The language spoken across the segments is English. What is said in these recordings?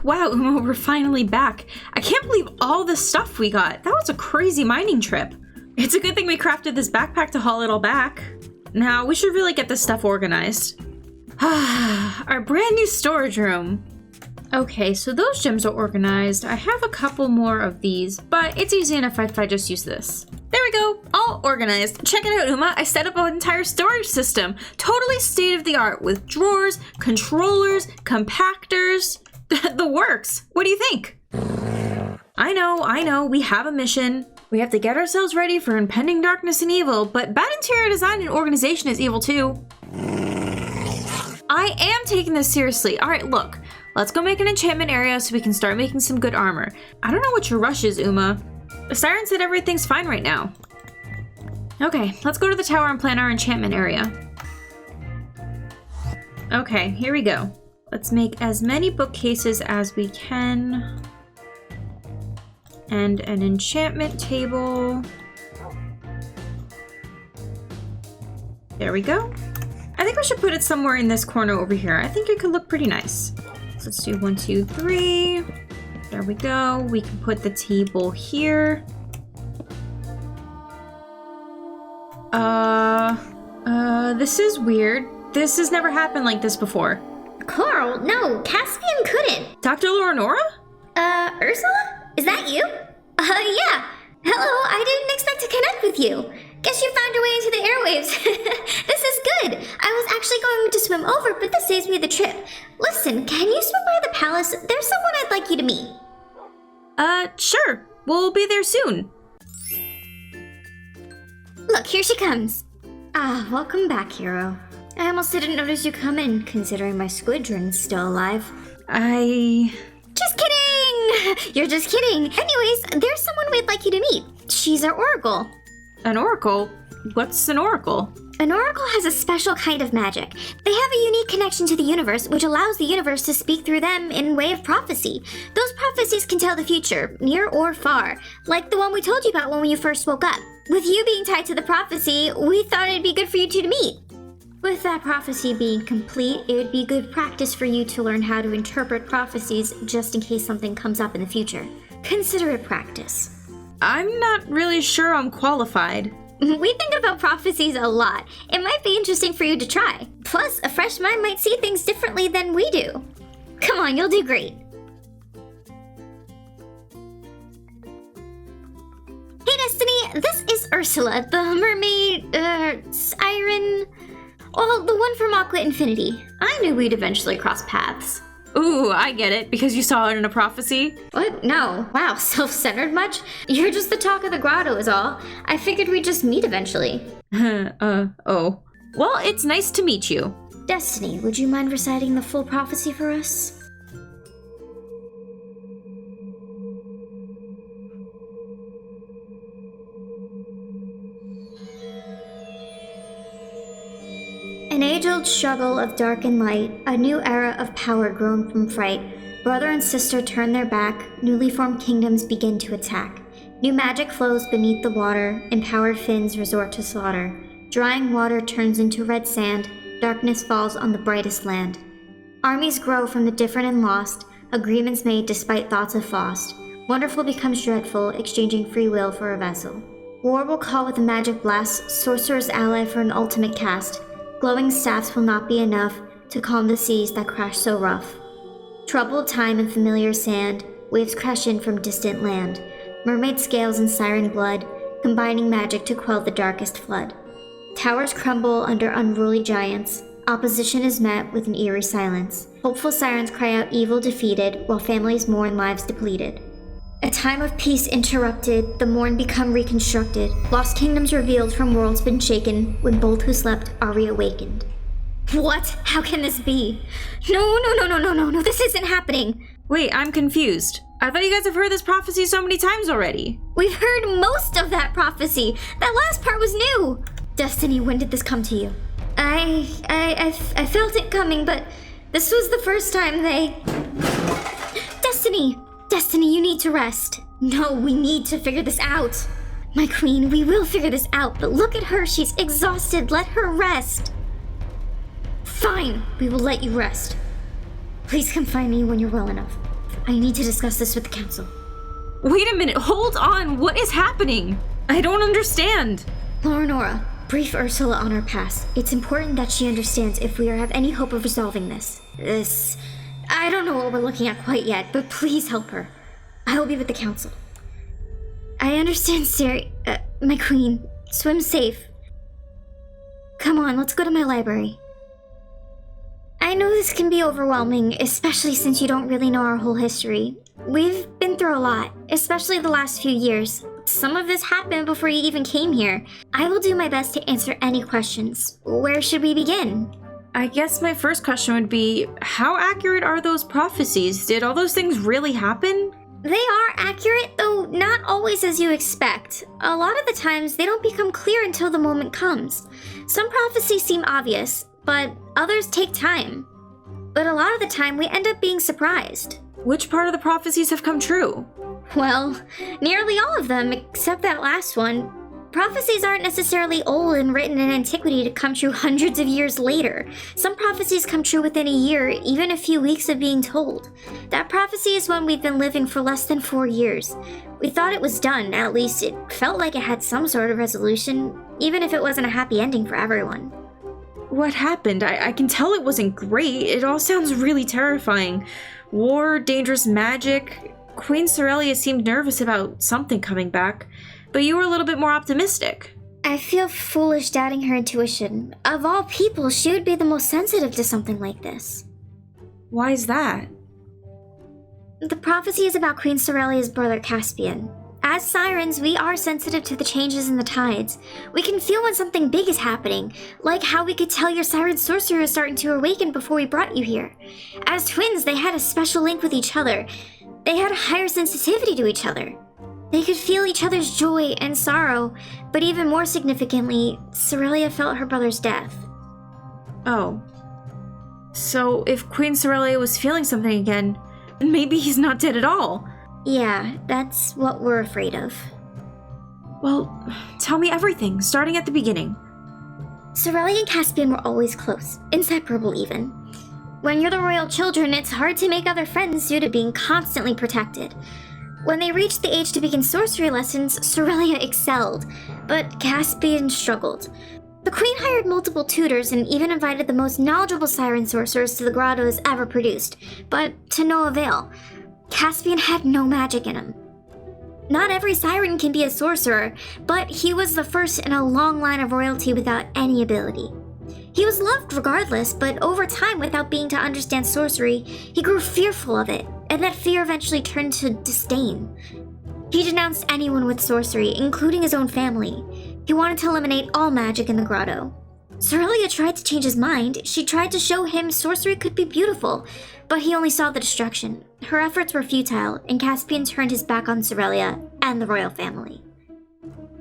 Wow, Uma, we're finally back. I can't believe all the stuff we got. That was a crazy mining trip. It's a good thing we crafted this backpack to haul it all back. Now, we should really get this stuff organized. Our brand new storage room. Okay, so those gems are organized. I have a couple more of these, but it's easy enough if I just use this. There we go, all organized. Check it out, Uma. I set up an entire storage system. Totally state-of-the-art with drawers, controllers, compactors, the works. What do you think? I know, we have a mission. We have to get ourselves ready for impending darkness and evil, but bad interior design and organization is evil too. I am taking this seriously. All right, look, let's go make an enchantment area so we can start making some good armor. I don't know what your rush is, Uma. The siren said everything's fine right now. Okay, let's go to the tower and plan our enchantment area. Okay, here we go. Let's make as many bookcases as we can. And an enchantment table. There we go. I think we should put it somewhere in this corner over here. I think it could look pretty nice. So let's do 1, 2, 3. There we go. We can put the table here. This is weird. This has never happened like this before. Carl, no, Caspian couldn't. Dr. Leonora? Ursula? Is that you? Yeah. Hello, I didn't expect to connect with you. Guess you found your way into the airwaves. This is good. I was actually going to swim over, but this saves me the trip. Listen, can you swim by the palace? There's someone I'd like you to meet. Sure. We'll be there soon. Look, here she comes. Welcome back, hero. I almost didn't notice you come in, considering my squidron's still alive. Just kidding! You're just kidding. Anyways, there's someone we'd like you to meet. She's our oracle. An oracle? What's an oracle? An oracle has a special kind of magic. They have a unique connection to the universe, which allows the universe to speak through them in way of prophecy. Those prophecies can tell the future, near or far, like the one we told you about when you first woke up. With you being tied to the prophecy, we thought it'd be good for you two to meet. With that prophecy being complete, it would be good practice for you to learn how to interpret prophecies just in case something comes up in the future. Consider it practice. I'm not really sure I'm qualified. We think about prophecies a lot. It might be interesting for you to try. Plus, a fresh mind might see things differently than we do. Come on, you'll do great. Hey, Destiny, this is Ursula, the mermaid, siren... Well, the one from Aqua Infinity. I knew we'd eventually cross paths. Ooh, I get it, because you saw it in a prophecy. What? No. Wow, self-centered much? You're just the talk of the grotto is all. I figured we'd just meet eventually. Oh. Well, it's nice to meet you. Destiny, would you mind reciting the full prophecy for us? An age-old struggle of dark and light, a new era of power grown from fright. Brother and sister turn their back, newly formed kingdoms begin to attack. New magic flows beneath the water, empowered fins resort to slaughter. Drying water turns into red sand, darkness falls on the brightest land. Armies grow from the different and lost, agreements made despite thoughts of Faust. Wonderful becomes dreadful, exchanging free will for a vessel. War will call with a magic blast, sorcerer's ally for an ultimate cast. Glowing staffs will not be enough to calm the seas that crash so rough. Troubled time and familiar sand, waves crash in from distant land. Mermaid scales and siren blood, combining magic to quell the darkest flood. Towers crumble under unruly giants. Opposition is met with an eerie silence. Hopeful sirens cry out evil defeated, while families mourn lives depleted. A time of peace interrupted, the morn become reconstructed. Lost kingdoms revealed from worlds been shaken, when both who slept are reawakened. What? How can this be? No, this isn't happening. Wait, I'm confused. I thought you guys have heard this prophecy so many times already. We've heard most of that prophecy. That last part was new. Destiny, when did this come to you? I felt it coming, but this was the first time they... Destiny, you need to rest. No, we need to figure this out. My queen, we will figure this out, but look at her, she's exhausted. Let her rest. Fine, we will let you rest. Please come find me when you're well enough. I need to discuss this with the council. Wait a minute, hold on, what is happening? I don't understand. Nora, brief Ursula on our past. It's important that she understands if we have any hope of resolving this. I don't know what we're looking at quite yet, but please help her. I will be with the council. I understand, my queen. Swim safe. Come on, let's go to my library. I know this can be overwhelming, especially since you don't really know our whole history. We've been through a lot, especially the last few years. Some of this happened before you even came here. I will do my best to answer any questions. Where should we begin? I guess my first question would be, how accurate are those prophecies? Did all those things really happen? They are accurate, though not always as you expect. A lot of the times, they don't become clear until the moment comes. Some prophecies seem obvious, but others take time. But a lot of the time, we end up being surprised. Which part of the prophecies have come true? Well, nearly all of them, except that last one. Prophecies aren't necessarily old and written in antiquity to come true hundreds of years later. Some prophecies come true within a year, even a few weeks of being told. That prophecy is one we've been living for less than 4 years. We thought it was done, at least it felt like it had some sort of resolution, even if it wasn't a happy ending for everyone. What happened? I can tell it wasn't great. It all sounds really terrifying. War, dangerous magic. Queen Sorellia seemed nervous about something coming back, but you were a little bit more optimistic. I feel foolish doubting her intuition. Of all people, she would be the most sensitive to something like this. Why is that? The prophecy is about Queen Sorellia's brother Caspian. As sirens, we are sensitive to the changes in the tides. We can feel when something big is happening, like how we could tell your siren sorcerer is starting to awaken before we brought you here. As twins, they had a special link with each other. They had a higher sensitivity to each other. They could feel each other's joy and sorrow, but even more significantly, Sorellia felt her brother's death. Oh. So if Queen Sorellia was feeling something again, maybe he's not dead at all. Yeah, that's what we're afraid of. Well, tell me everything, starting at the beginning. Sorellia and Caspian were always close, inseparable even. When you're the royal children, it's hard to make other friends due to being constantly protected. When they reached the age to begin sorcery lessons, Sorellia excelled, but Caspian struggled. The queen hired multiple tutors and even invited the most knowledgeable siren sorcerers to the grottos ever produced, but to no avail. Caspian had no magic in him. Not every siren can be a sorcerer, but he was the first in a long line of royalty without any ability. He was loved regardless, but over time, without being to understand sorcery, he grew fearful of it, and that fear eventually turned to disdain. He denounced anyone with sorcery, including his own family. He wanted to eliminate all magic in the grotto. Sorellia tried to change his mind. She tried to show him sorcery could be beautiful, but he only saw the destruction. Her efforts were futile, and Caspian turned his back on Sorellia and the royal family.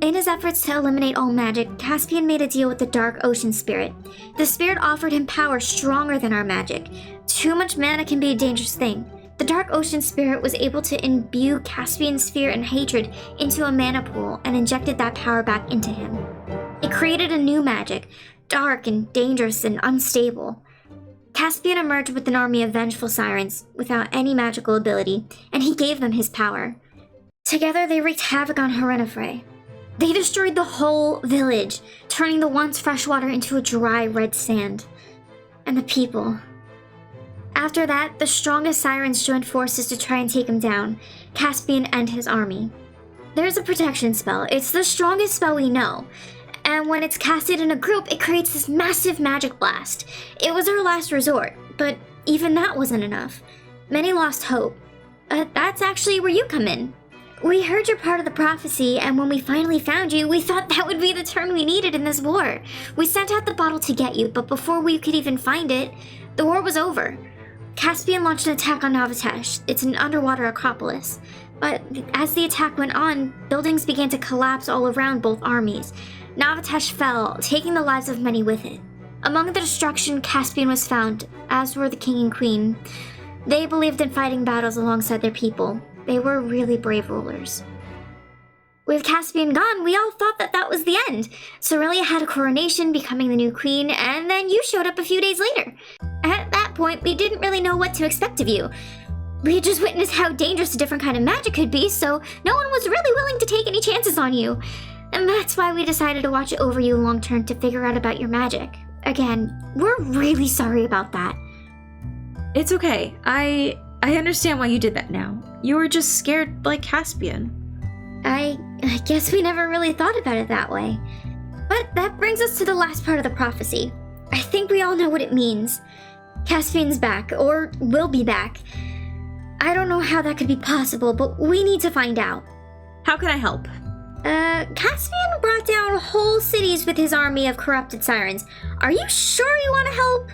In his efforts to eliminate all magic, Caspian made a deal with the Dark Ocean Spirit. The spirit offered him power stronger than our magic. Too much mana can be a dangerous thing. The Dark Ocean Spirit was able to imbue Caspian's fear and hatred into a mana pool and injected that power back into him. It created a new magic, dark and dangerous and unstable. Caspian emerged with an army of vengeful sirens without any magical ability, and he gave them his power. Together they wreaked havoc on Harenafre. They destroyed the whole village, turning the once fresh water into a dry red sand. And the people. After that, the strongest sirens joined forces to try and take him down, Caspian and his army. There's a protection spell. It's the strongest spell we know. And when it's casted in a group, it creates this massive magic blast. It was our last resort, but even that wasn't enough. Many lost hope. That's actually where you come in. We heard you're part of the prophecy, and when we finally found you, we thought that would be the turn we needed in this war. We sent out the bottle to get you, but before we could even find it, the war was over. Caspian launched an attack on Navatesh. It's an underwater acropolis. But as the attack went on, buildings began to collapse all around both armies. Navatesh fell, taking the lives of many with it. Among the destruction, Caspian was found, as were the king and queen. They believed in fighting battles alongside their people. They were really brave rulers. With Caspian gone, we all thought that was the end. Sorellia had a coronation, becoming the new queen, and then you showed up a few days later. At that point, we didn't really know what to expect of you. We had just witnessed how dangerous a different kind of magic could be, so no one was really willing to take any chances on you. And that's why we decided to watch over you long term to figure out about your magic. Again, we're really sorry about that. It's okay. I understand why you did that now. You were just scared like Caspian. I guess we never really thought about it that way. But that brings us to the last part of the prophecy. I think we all know what it means. Caspian's back, or will be back. I don't know how that could be possible, but we need to find out. How can I help? Caspian brought down whole cities with his army of corrupted sirens. Are you sure you want to help?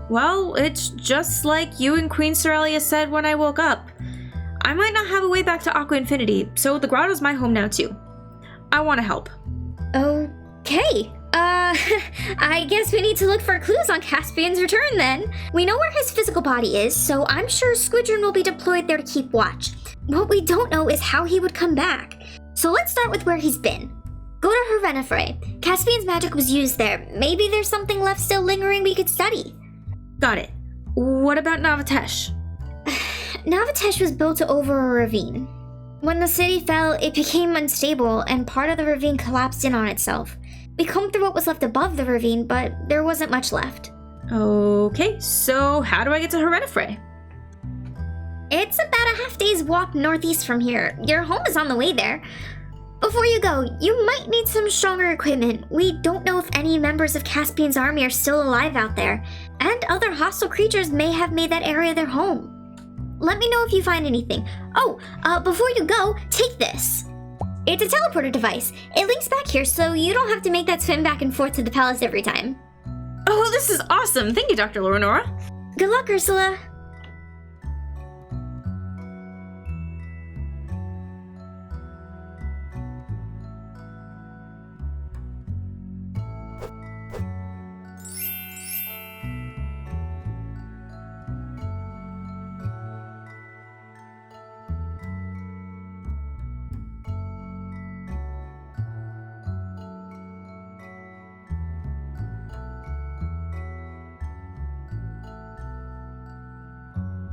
Well, it's just like you and Queen Cerelia said when I woke up. I might not have a way back to Aqua Infinity, so the grotto's my home now too. I want to help. Okay. I guess we need to look for clues on Caspian's return then. We know where his physical body is, so I'm sure Squidron will be deployed there to keep watch. What we don't know is how he would come back. So let's start with where he's been. Go to Hervenifre. Caspian's magic was used there. Maybe there's something left still lingering we could study. Got it. What about Navatesh? Navatesh was built over a ravine. When the city fell, it became unstable, and part of the ravine collapsed in on itself. We combed through what was left above the ravine, but there wasn't much left. Okay, so how do I get to Hervenifre? It's about a half-day's walk northeast from here. Your home is on the way there. Before you go, you might need some stronger equipment. We don't know if any members of Caspian's army are still alive out there, and other hostile creatures may have made that area their home. Let me know if you find anything. Before you go, take this. It's a teleporter device. It links back here so you don't have to make that swim back and forth to the palace every time. Oh, this is awesome. Thank you, Dr. Lorenora. Good luck, Ursula.